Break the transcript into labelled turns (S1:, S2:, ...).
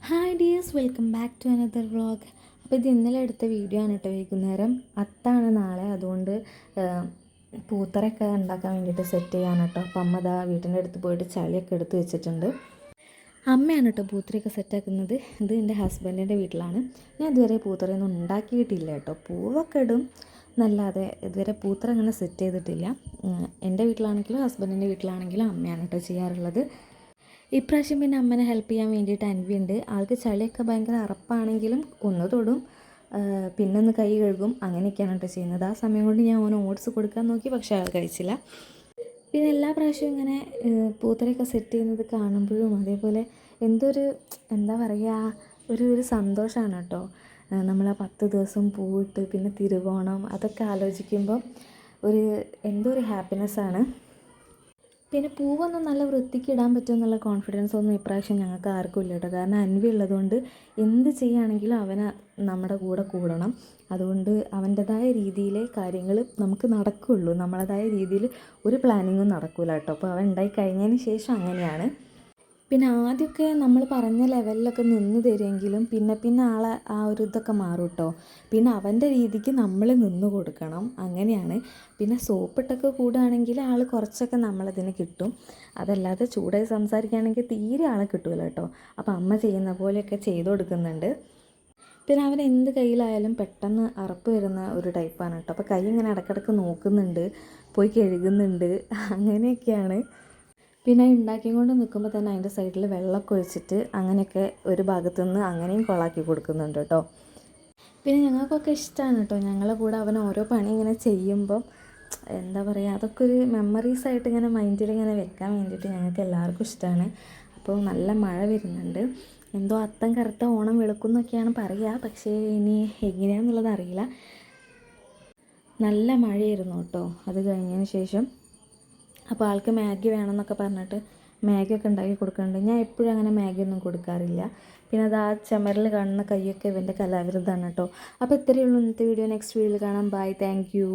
S1: Hi dears, welcome back to another vlog. അപ്പോൾ ഇത് ഇന്നലെ എടുത്ത വീഡിയോ ആണ് കേട്ടോ. വൈകുന്നേരം അത്താണ് നാളെ, അതുകൊണ്ട് പൂത്തറയൊക്കെ ഉണ്ടാക്കാൻ വേണ്ടിയിട്ട് സെറ്റ് ചെയ്യാൻ കേട്ടോ. അപ്പം അമ്മ ദാ വീട്ടിൻ്റെ അടുത്ത് പോയിട്ട് ചളിയൊക്കെ എടുത്ത് വെച്ചിട്ടുണ്ട്. അമ്മയാണ് കേട്ടോ പൂത്തറയൊക്കെ സെറ്റാക്കുന്നത്. ഇത് എൻ്റെ ഹസ്ബൻഡിൻ്റെ വീട്ടിലാണ്. ഞാൻ ഇതുവരെ പൂത്തറയൊന്നും ഉണ്ടാക്കിയിട്ടില്ല കേട്ടോ. പൂവൊക്കെ ഇടും എന്നല്ലാതെ ഇതുവരെ പൂത്തറ അങ്ങനെ സെറ്റ് ചെയ്തിട്ടില്ല. എൻ്റെ വീട്ടിലാണെങ്കിലും ഹസ്ബൻഡിൻ്റെ വീട്ടിലാണെങ്കിലും അമ്മയാണ് കേട്ടോ ചെയ്യാറുള്ളത്. ഇപ്രാവശ്യം പിന്നെ അമ്മനെ ഹെൽപ്പ് ചെയ്യാൻ വേണ്ടിയിട്ട് അൻവി ഉണ്ട്. ആൾക്ക് ചളിയൊക്കെ ഭയങ്കര അറപ്പാണെങ്കിലും ഒന്ന് തൊടും, പിന്നെ ഒന്ന് കൈ കഴുകും, അങ്ങനെയൊക്കെയാണ് കേട്ടോ ചെയ്യുന്നത്. ആ സമയം കൊണ്ട് ഞാൻ ഓന് ഓട്സ് കൊടുക്കാൻ നോക്കി, പക്ഷേ ആൾ കഴിച്ചില്ല. പിന്നെ എല്ലാ പ്രാവശ്യവും ഇങ്ങനെ പൂത്തറയൊക്കെ സെറ്റ് ചെയ്യുന്നത് കാണുമ്പോഴും അതേപോലെ എന്താ പറയുക, ഒരു സന്തോഷമാണ് കേട്ടോ. നമ്മൾ ആ 10 ദിവസം പൂവിട്ട് പിന്നെ തിരുവോണം അതൊക്കെ ആലോചിക്കുമ്പോൾ ഒരു ഹാപ്പിനെസ്സാണ്. പിന്നെ പൂവൊന്നും നല്ല വൃത്തിക്ക് ഇടാൻ പറ്റുമെന്നുള്ള കോൺഫിഡൻസ് ഒന്നും ഇപ്രാവശ്യം ഞങ്ങൾക്ക് ആർക്കും ഇല്ല കേട്ടോ. കാരണം അൻവി ഉള്ളതുകൊണ്ട് എന്ത് ചെയ്യുകയാണെങ്കിലും അവന് നമ്മുടെ കൂടെ കൂടണം. അതുകൊണ്ട് അവൻ്റെതായ രീതിയിലെ കാര്യങ്ങൾ നമുക്ക് നടക്കുകയുള്ളൂ. നമ്മളതായ രീതിയിൽ ഒരു പ്ലാനിങ്ങും നടക്കില്ല കേട്ടോ. അപ്പോൾ അവൻ ഉണ്ടായി കഴിഞ്ഞതിന് ശേഷം അങ്ങനെയാണ്. പിന്നെ ആദ്യമൊക്കെ നമ്മൾ പറഞ്ഞ ലെവലിലൊക്കെ നിന്ന് തരുമെങ്കിലും പിന്നെ ആളെ ആ ഒരു ഇതൊക്കെ മാറും കേട്ടോ. പിന്നെ അവൻ്റെ രീതിക്ക് നമ്മൾ നിന്ന് കൊടുക്കണം, അങ്ങനെയാണ്. പിന്നെ സോപ്പിട്ടൊക്കെ കൂടുകയാണെങ്കിൽ ആൾ കുറച്ചൊക്കെ നമ്മളതിന് കിട്ടും. അതല്ലാതെ ചൂടായി സംസാരിക്കുകയാണെങ്കിൽ തീരെ ആളെ കിട്ടില്ല കേട്ടോ. അപ്പോൾ അമ്മ ചെയ്യുന്ന പോലെയൊക്കെ ചെയ്തു കൊടുക്കുന്നുണ്ട്. പിന്നെ അവൻ എന്ത് കയ്യിലായാലും പെട്ടെന്ന് അറപ്പ് വരുന്ന ഒരു ടൈപ്പാണ് കേട്ടോ. അപ്പോൾ കൈ ഇങ്ങനെ ഇടയ്ക്കിടയ്ക്ക് നോക്കുന്നുണ്ട്, പോയി കഴുകുന്നുണ്ട്, അങ്ങനെയൊക്കെയാണ്. പിന്നെ ഉണ്ടാക്കിക്കൊണ്ട് നിൽക്കുമ്പോൾ തന്നെ അതിൻ്റെ സൈഡിൽ വെള്ളമൊക്കെ ഒഴിച്ചിട്ട് അങ്ങനെയൊക്കെ ഒരു ഭാഗത്തു നിന്ന് അങ്ങനെയും കൊളാക്കി കൊടുക്കുന്നുണ്ട് കേട്ടോ. പിന്നെ ഞങ്ങൾക്കൊക്കെ ഇഷ്ടമാണ് കേട്ടോ. ഞങ്ങളെ കൂടെ അവൻ ഓരോ പണി ഇങ്ങനെ ചെയ്യുമ്പം എന്താ പറയുക, അതൊക്കെ ഒരു മെമ്മറീസായിട്ട് ഇങ്ങനെ മൈൻഡിൽ ഇങ്ങനെ വെക്കാൻ വേണ്ടിയിട്ട് ഞങ്ങൾക്ക് എല്ലാവർക്കും ഇഷ്ടമാണ്. അപ്പോൾ നല്ല മഴ വരുന്നുണ്ട്. എന്തോ അത്തം കറുത്ത ഓണം വെളുക്കും എന്നൊക്കെയാണ് പറയുക, പക്ഷേ ഇനി എങ്ങനെയാണെന്നുള്ളത് അറിയില്ല. നല്ല മഴയായിരുന്നു കേട്ടോ അത് കഴിഞ്ഞതിന് ശേഷം. അപ്പോൾ ആൾക്ക് മാഗി വേണമെന്നൊക്കെ പറഞ്ഞിട്ട് മാഗിയൊക്കെ ഉണ്ടാക്കി കൊടുക്കുന്നുണ്ട്. ഞാൻ എപ്പോഴും അങ്ങനെ മാഗിയൊന്നും കൊടുക്കാറില്ല. പിന്നെ അത് ആ ചുമരിൽ കാണുന്ന കൈയൊക്കെ ഇവൻ്റെ കലാവിരുദ്ധമാണ് കേട്ടോ. അപ്പോൾ ഇത്രയേ ഉള്ളൂ ഇന്നത്തെ വീഡിയോ. നെക്സ്റ്റ് വീഡിയോയിൽ കാണാം. Bye, thank U.